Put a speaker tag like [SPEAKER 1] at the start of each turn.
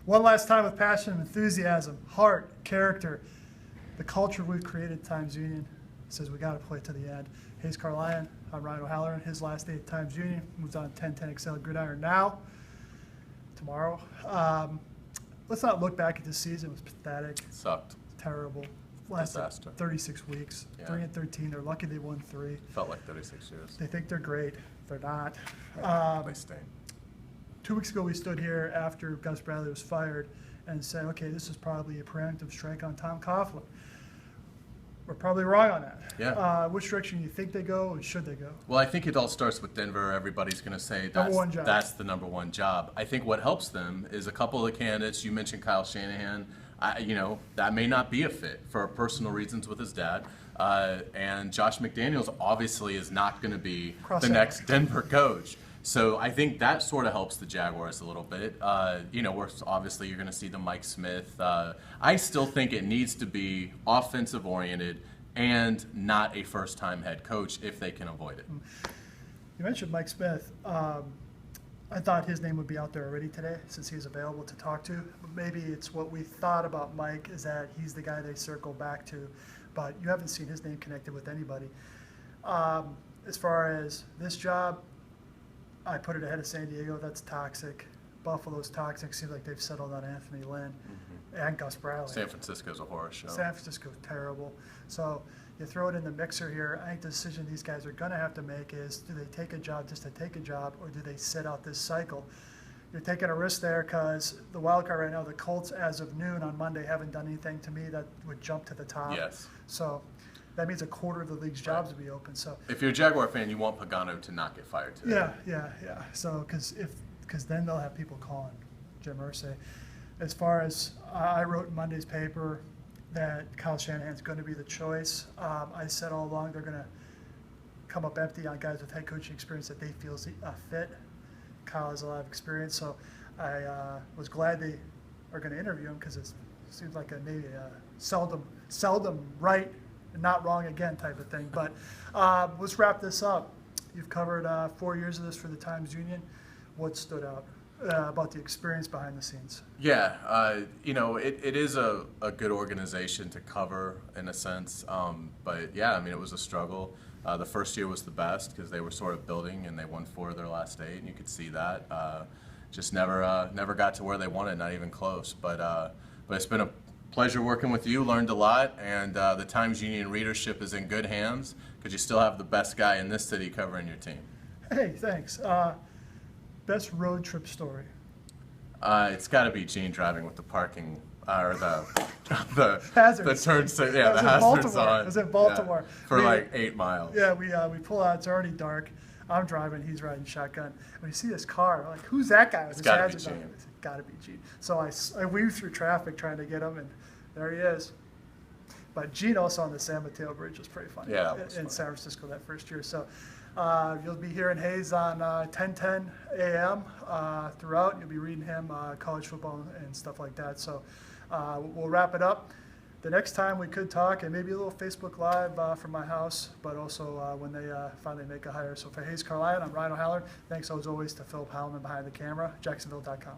[SPEAKER 1] One last time with passion and enthusiasm, heart, character, the culture we've created at Times Union says we got to play to the end. Hayes Carlyon, I'm Ryan O'Halloran. His last day at Times Union, moves on 10-10 Excel Gridiron now, tomorrow. Let's not look back at this season. It was pathetic.
[SPEAKER 2] It sucked.
[SPEAKER 1] Terrible. Lasted
[SPEAKER 2] Disaster.
[SPEAKER 1] 36 weeks.
[SPEAKER 2] Yeah.
[SPEAKER 1] 3-13. They're lucky they won 3.
[SPEAKER 2] Felt like 36 years.
[SPEAKER 1] They think they're great. They're not.
[SPEAKER 2] They stink.
[SPEAKER 1] 2 weeks ago, we stood here after Gus Bradley was fired and said, okay, this is probably a preemptive strike on Tom Coughlin. We're probably wrong on that.
[SPEAKER 2] Yeah.
[SPEAKER 1] Which direction do you think they go, and should they go?
[SPEAKER 2] Well, I think it all starts with Denver. Everybody's going to say that's the number one job. I think what helps them is a couple of the candidates. You mentioned Kyle Shanahan. That may not be a fit for personal reasons with his dad. And Josh McDaniels obviously is not going to be the next Denver coach. So I think that sort of helps the Jaguars a little bit. Obviously you're going to see the Mike Smith. I still think it needs to be offensive oriented and not a first-time head coach if they can avoid it.
[SPEAKER 1] You mentioned Mike Smith. I thought his name would be out there already today since he's available to talk to. But maybe it's what we thought about Mike is that he's the guy they circle back to, but you haven't seen his name connected with anybody. As far as this job, I put it ahead of San Diego. That's toxic. Buffalo's toxic. Seems like they've settled on Anthony Lynn and Gus Bradley.
[SPEAKER 2] San Francisco's a horror show.
[SPEAKER 1] San Francisco's terrible. So you throw it in the mixer here. I think the decision these guys are going to have to make is, do they take a job just to take a job, or do they sit out this cycle? You're taking a risk there because the wild card right now, the Colts, as of noon on Monday, haven't done anything to me that would jump to the top.
[SPEAKER 2] Yes.
[SPEAKER 1] So that means a quarter of the league's jobs will be open. So
[SPEAKER 2] if you're a Jaguar fan, you want Pagano to not get fired today.
[SPEAKER 1] Yeah. So because then they'll have people calling Jim Irsay. As far as I wrote in Monday's paper that Kyle Shanahan's going to be the choice. I said all along they're going to come up empty on guys with head coaching experience that they feel is a fit. Kyle has a lot of experience, so I was glad they are going to interview him because it seems like maybe a seldom right and not wrong again type of thing. But let's wrap this up. You've covered 4 years of this for the Times Union. What stood out about the experience behind the scenes?
[SPEAKER 2] Yeah, it is a good organization to cover in a sense. But yeah, I mean, it was a struggle. The first year was the best because they were sort of building and they won 4 of their last 8, and you could see that. Just never got to where they wanted, not even close. But it's been a pleasure working with you. Learned a lot, and the Times Union readership is in good hands because you still have the best guy in this city covering your team.
[SPEAKER 1] Hey, thanks. Best road trip story?
[SPEAKER 2] It's got to be Gene driving with the parking or the
[SPEAKER 1] hazards.
[SPEAKER 2] The turn signal. Yeah, the hazards on.
[SPEAKER 1] It was in Baltimore.
[SPEAKER 2] Yeah, for like 8 miles.
[SPEAKER 1] Yeah, we pull out. It's already dark. I'm driving. He's riding shotgun. When you see this car, I'm like, who's that guy?
[SPEAKER 2] It's got to be Gene.
[SPEAKER 1] It's got to be Gene. So I weaved through traffic trying to get him, and there he is. But Gene also on the San Mateo Bridge was pretty funny.
[SPEAKER 2] Yeah,
[SPEAKER 1] in San Francisco that first year. So you'll be hearing Hayes on 10:10 a.m. Throughout. You'll be reading him college football and stuff like that. So we'll wrap it up. The next time we could talk, and maybe a little Facebook Live from my house, but also when they finally make a hire. So for Hayes Carlyon, I'm Ryan O'Halloran. Thanks as always to Philip Howman behind the camera, Jacksonville.com.